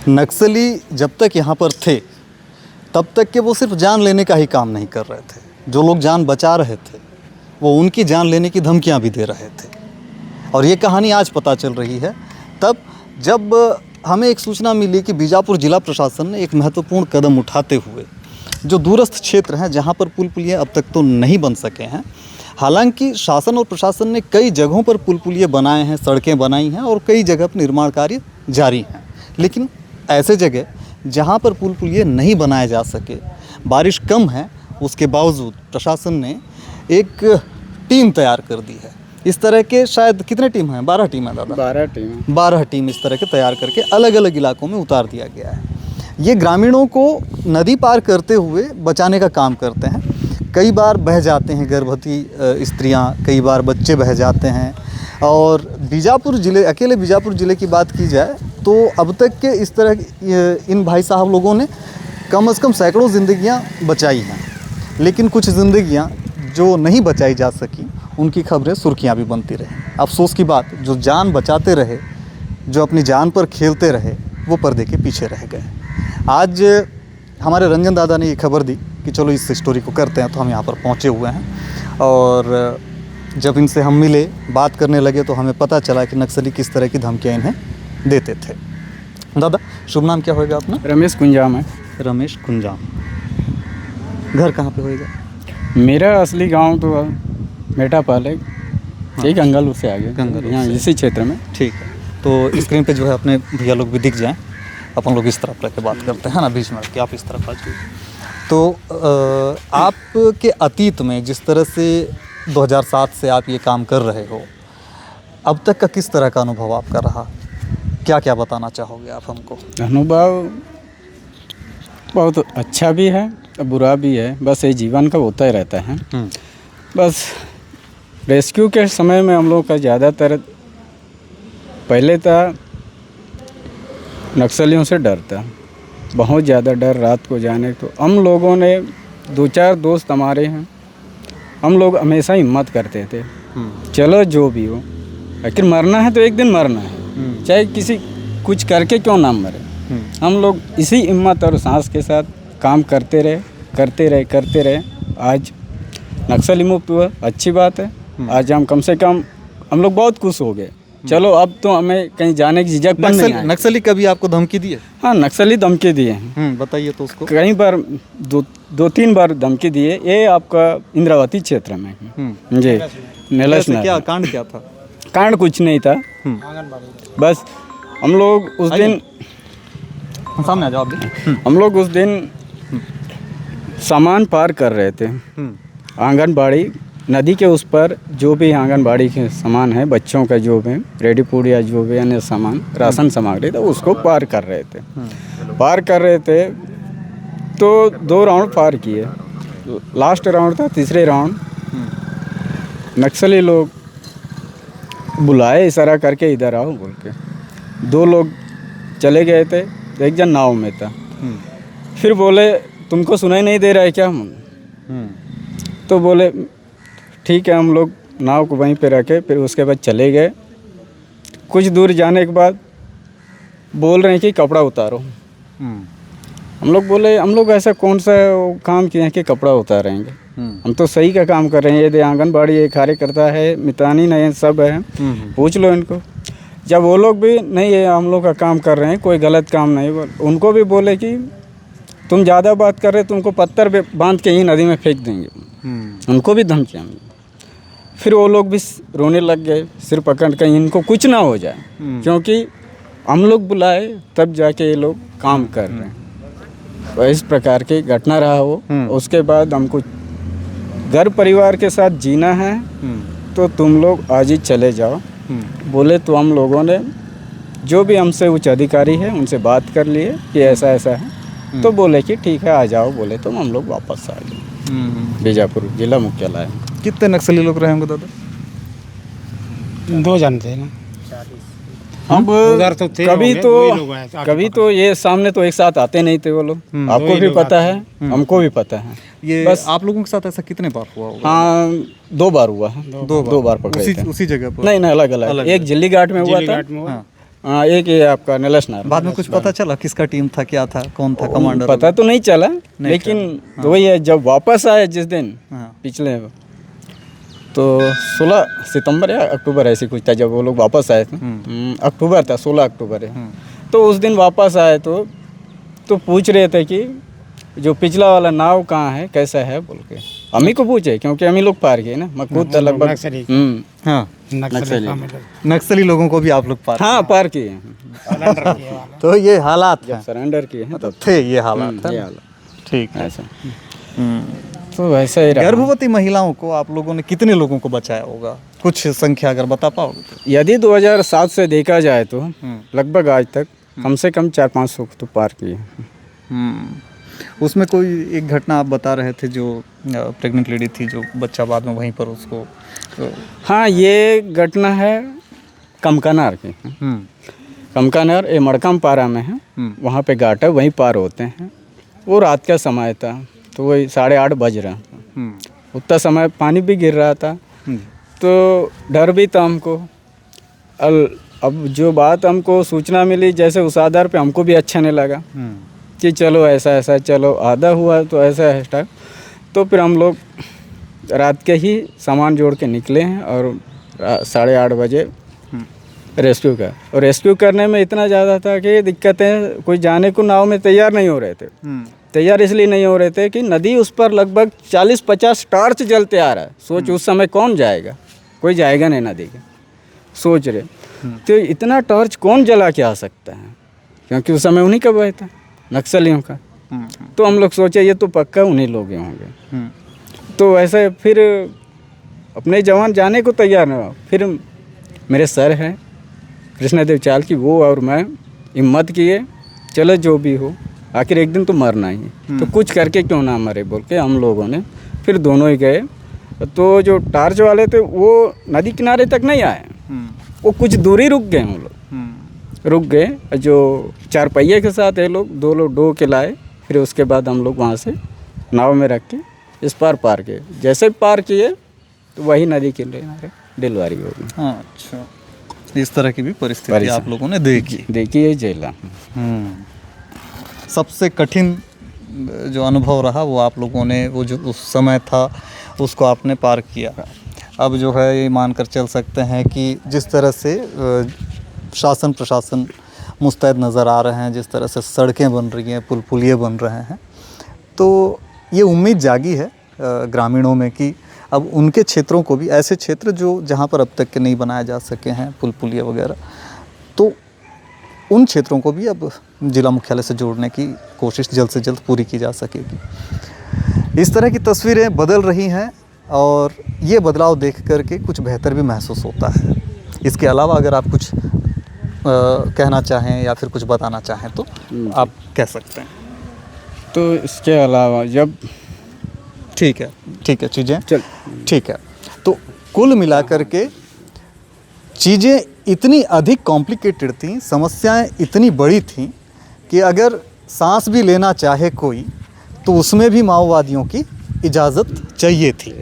नक्सली जब तक यहाँ पर थे तब तक के वो सिर्फ जान लेने का ही काम नहीं कर रहे थे। जो लोग जान बचा रहे थे वो उनकी जान लेने की धमकियाँ भी दे रहे थे। और ये कहानी आज पता चल रही है तब जब हमें एक सूचना मिली कि बीजापुर जिला प्रशासन ने एक महत्वपूर्ण कदम उठाते हुए जो दूरस्थ क्षेत्र हैं जहाँ पर पुल पुलिये अब तक तो नहीं बन सके हैं, हालांकि शासन और प्रशासन ने कई जगहों पर पुल पुलिये बनाए हैं, सड़कें बनाई हैं और कई जगह पर निर्माण कार्य जारी हैं, लेकिन ऐसे जगह जहाँ पर पुल पुलिये नहीं बनाए जा सके, बारिश कम है, उसके बावजूद प्रशासन ने एक टीम तैयार कर दी है। इस तरह के शायद कितने टीम हैं? 12 टीम है दादा। 12 टीम इस तरह के तैयार करके अलग अलग इलाकों में उतार दिया गया है। ये ग्रामीणों को नदी पार करते हुए बचाने का काम करते हैं। कई बार बह जाते हैं गर्भवती स्त्रियां, कई बार बच्चे बह जाते हैं। और बीजापुर ज़िले, अकेले बीजापुर ज़िले की बात की जाए तो अब तक के इस तरह इन भाई साहब लोगों ने कम से कम सैकड़ों ज़िंदगियां बचाई हैं, लेकिन कुछ ज़िंदगियां जो नहीं बचाई जा सकी उनकी खबरें सुर्खियां भी बनती रही। अफसोस की बात, जो जान बचाते रहे, जो अपनी जान पर खेलते रहे, वो पर्दे के पीछे रह गए। आज हमारे रंजन दादा ने ये खबर दी कि चलो इस स्टोरी को करते हैं, तो हम यहाँ पर पहुँचे हुए हैं। और जब इनसे हम मिले, बात करने लगे, तो हमें पता चला कि नक्सली किस तरह की धमकियाँ इन्हें देते थे। दादा, शुभ नाम क्या होगा अपना? रमेश कुंजाम है। रमेश कुंजाम। घर कहाँ पे होएगा? मेरा असली गांव तो मेटापाल है, यही गंगालूर से आगे, यहाँ इसी क्षेत्र में। ठीक है, तो स्क्रीन पे जो है अपने भैया लोग भी दिख जाएं, अपन लोग इस तरफ रह के बात करते हैं ना, बीच में कि आप इस तरफ आ जाइए। तो आपके अतीत में जिस तरह से 2007 से आप ये काम कर रहे हो, अब तक का किस तरह का अनुभव आपका रहा? क्या क्या बताना चाहोगे आप हमको? अनुभव बहुत अच्छा भी है, बुरा भी है, बस ये जीवन का होता ही रहता है। बस रेस्क्यू के समय में हम लोग का ज़्यादातर पहले था नक्सलियों से डर था, बहुत ज़्यादा डर रात को जाने। तो हम लोगों ने 2-4 दोस्त हमारे हैं, हम लोग हमेशा हिम्मत करते थे, चलो जो भी हो, आखिर मरना है तो एक दिन मरना है, चाहे किसी कुछ करके क्यों ना मरे। हम लोग इसी हिम्मत और साहस के साथ काम करते रहे। आज नक्सली मुक्त हुआ, अच्छी बात है। आज हम कम से कम हम लोग बहुत खुश हो गए। चलो अब तो हमें कहीं जाने की झिझक बन नहीं आई। नक्सली कभी आपको धमकी दी है? हाँ, नक्सली धमकी दिए हैं। बताइए तो उसको। कई बार 2-3 बार धमकी दिए। ये आपका इंद्रावती क्षेत्र में जी, नीलस। क्या कांड क्या था? कांड कुछ नहीं था, बस हम लोग उस दिन सामने आ जाओ आप भी। हम लोग उस दिन सामान पार कर रहे थे, आंगनबाड़ी नदी के उस पर जो भी आंगनबाड़ी के सामान है, बच्चों का जो भी रेडी फूड या जो भी अन्य सामान, राशन सामग्री था, उसको पार कर रहे थे। तो 2 राउंड पार किए, लास्ट राउंड था, तीसरे राउंड नक्सली लोग बुलाए इशारा करके, इधर आओ बोल के। 2 लोग चले गए थे, एक जन नाव में था। फिर बोले तुमको सुनाई नहीं दे रहा है क्या? तो बोले ठीक है, हम लोग नाव को वहीं पे रखे। फिर उसके बाद चले गए। कुछ दूर जाने के बाद बोल रहे हैं कि कपड़ा उतारो। हम लोग बोले हम लोग ऐसा कौन सा काम किए हैं कि कपड़ा उतारेंगे? हम तो सही का काम कर रहे हैं। ये आंगनबाड़ी ये कार्यकर्ता है, मितानी नहीं सब है, पूछ लो इनको। जब वो लोग भी नहीं है हम लोग का काम कर रहे हैं, कोई गलत काम नहीं, उनको भी बोले कि तुम ज़्यादा बात कर रहे, तुमको पत्थर पे बांध के ही नदी में फेंक देंगे। उनको भी धमकियाँ। फिर वो लोग भी रोने लग गए, सिर पकड़ के इनको कुछ ना हो जाए, क्योंकि हम लोग बुलाए तब जाके ये लोग काम कर रहे हैं। तो इस प्रकार की घटना रहा वो। उसके बाद हमको घर परिवार के साथ जीना है, तो तुम लोग आज ही चले जाओ बोले। तो हम लोगों ने जो भी हमसे उच्च अधिकारी है उनसे बात कर लिए कि ऐसा ऐसा है, तो बोले कि ठीक है आ जाओ बोले। तो हम लोग वापस आ गए बीजापुर जिला मुख्यालय। कितने नक्सली लोग रहे होंगे दादा? 2 जन थे ना। अब उधर तो थे, कभी तो ये सामने तो एक साथ आते नहीं थे वो लोग, आपको भी पता है, हमको भी पता है। ये बस आप लोगों के साथ ऐसा कितने बार हुआ होगा? हाँ, 2 बार हुआ है। 2 बार पकड़े थे उसी जगह पर? नहीं, अलग अलग। एक जिल्ली घाट में हुआ था, हाँ, एक ये आपका नलसनार। बाद में कुछ पता चला किसका टीम था, क्या था, कौन था कमांडर? पता तो नहीं चला, लेकिन वही है, जब वापस आए जिस दिन हाँ। पिछले, तो 16 सितंबर या अक्टूबर ऐसी कुछ था जब वो लोग वापस आए थे। अक्टूबर था, 16 अक्टूबर है। तो उस दिन वापस आए तो पूछ रहे थे कि जो पिछला वाला नाव कहाँ है, कैसा है बोल के। अमी को पूछे, क्योंकि अमी लोग पार गए ना, मकबूत था लगभग। हाँ, नक्सली। नक्सली लोगों को भी आप लोग पार? हाँ, पार किए हैं। तो ये हालात हैं, सरेंडर किए हैं मतलब थे ये हालात है। ये हालत। ठीक है। ऐसा तो वैसा ही रहा। गर्भवती महिलाओं को आप लोगों ने कितने लोगों को बचाया होगा, कुछ संख्या अगर बता पाओगे तो? यदि 2007 से देखा जाए तो लगभग आज तक कम से कम 400-500 तो पार किए हैं। उसमें कोई एक घटना आप बता रहे थे, जो प्रेग्नेंट लेडी थी, जो बच्चा बाद में वहीं पर उसको हाँ, ये घटना है कमकानार की। कमकानार ये मड़कम पारा में है, वहाँ पे घाट है, वहीं पार होते हैं। वो रात का समय था, तो वही 8:30 बज रहा था। उतना समय पानी भी गिर रहा था, तो डर भी था हमको। अब जो बात हमको सूचना मिली, जैसे उस आधार पे हमको भी अच्छा नहीं लगा कि चलो ऐसा ऐसा, चलो आधा हुआ तो ऐसा है स्टार्ट। तो फिर हम लोग रात के ही सामान जोड़ के निकले हैं और 8:30 बजे रेस्क्यू का। और रेस्क्यू करने में इतना ज़्यादा था कि दिक्कतें, कोई जाने को नाव में तैयार नहीं हो रहे थे। तैयार इसलिए नहीं हो रहे थे कि नदी उस पर लगभग 40-50 टॉर्च जलते आ रहा है। सोच उस समय कौन जाएगा, कोई जाएगा नहीं नदी के, सोच रहे। तो इतना टॉर्च कौन जला के आ सकता है, क्योंकि उस समय उन्हीं का भय था, नक्सलियों का। तो हम लोग सोचे ये तो पक्का उन्हीं लोग होंगे। तो ऐसे फिर अपने जवान जाने को तैयार नहीं हुआ। फिर मेरे सर हैं कृष्णदेव चाल की, वो और मैं हिम्मत किए, चलो जो भी हो, आखिर एक दिन तो मरना ही है, तो कुछ करके क्यों ना मरे बोल के हम लोगों ने फिर दोनों ही गए। तो जो टॉर्च वाले थे वो नदी किनारे तक नहीं आए, वो कुछ दूरी रुक गए। हम लोग रुक गए, जो 4 पहिए के साथ ये लोग 2 लोग डो के लाए। फिर उसके बाद हम लोग वहाँ से नाव में रख के इस पार किए। जैसे पार किए तो वही नदी के किनारे डिलीवरी हो गई। अच्छा, इस तरह की भी परिस्थिति आप लोगों ने देखी है जेला। सबसे कठिन जो अनुभव रहा वो आप लोगों ने, वो जो उस समय था उसको आपने पार किया। अब जो है ये मानकर चल सकते हैं कि जिस तरह से शासन प्रशासन मुस्तैद नज़र आ रहे हैं, जिस तरह से सड़कें बन रही हैं, पुल पुलिये बन रहे हैं, तो ये उम्मीद जागी है ग्रामीणों में कि अब उनके क्षेत्रों को भी, ऐसे क्षेत्र जो जहाँ पर अब तक के नहीं बनाए जा सके हैं पुल पुलिये वगैरह, तो उन क्षेत्रों को भी अब जिला मुख्यालय से जोड़ने की कोशिश जल्द से जल्द पूरी की जा सकेगी। इस तरह की तस्वीरें बदल रही हैं और ये बदलाव देख करके कुछ बेहतर भी महसूस होता है। इसके अलावा अगर आप कुछ कहना चाहें या फिर कुछ बताना चाहें तो आप कह सकते हैं। तो इसके अलावा जब ठीक है चीज़ें ठीक है, तो कुल मिलाकर के चीज़ें इतनी अधिक कॉम्प्लिकेटेड थी, समस्याएं इतनी बड़ी थी कि अगर सांस भी लेना चाहे कोई तो उसमें भी माओवादियों की इजाज़त चाहिए थी।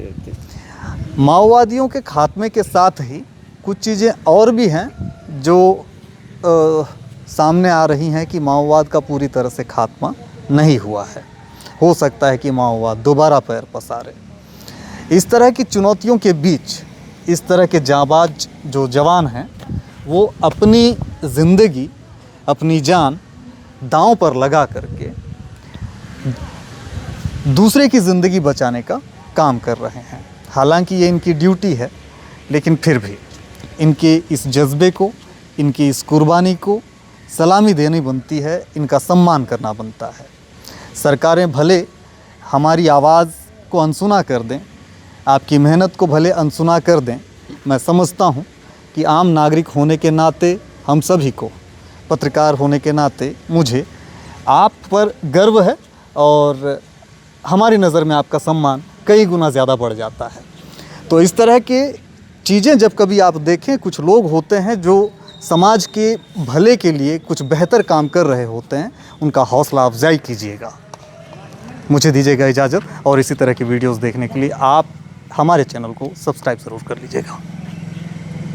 माओवादियों के खात्मे के साथ ही कुछ चीज़ें और भी हैं जो सामने आ रही हैं कि माओवाद का पूरी तरह से खात्मा नहीं हुआ है। हो सकता है कि माओवाद दोबारा पैर पसारे। इस तरह की चुनौतियों के बीच इस तरह के जांबाज जो जवान हैं वो अपनी ज़िंदगी, अपनी जान दांव पर लगा करके दूसरे की ज़िंदगी बचाने का काम कर रहे हैं। हालांकि ये इनकी ड्यूटी है, लेकिन फिर भी इनके इस जज्बे को, इनकी इस कुर्बानी को सलामी देनी बनती है, इनका सम्मान करना बनता है। सरकारें भले हमारी आवाज़ को अनसुना कर दें, आपकी मेहनत को भले अनसुना कर दें, मैं समझता हूँ कि आम नागरिक होने के नाते हम सभी को, पत्रकार होने के नाते मुझे आप पर गर्व है और हमारी नज़र में आपका सम्मान कई गुना ज़्यादा बढ़ जाता है। तो इस तरह के चीज़ें जब कभी आप देखें, कुछ लोग होते हैं जो समाज के भले के लिए कुछ बेहतर काम कर रहे होते हैं, उनका हौसला अफजाई कीजिएगा। मुझे दीजिएगा इजाज़त और इसी तरह की वीडियोस देखने के लिए आप हमारे चैनल को सब्सक्राइब ज़रूर कर लीजिएगा।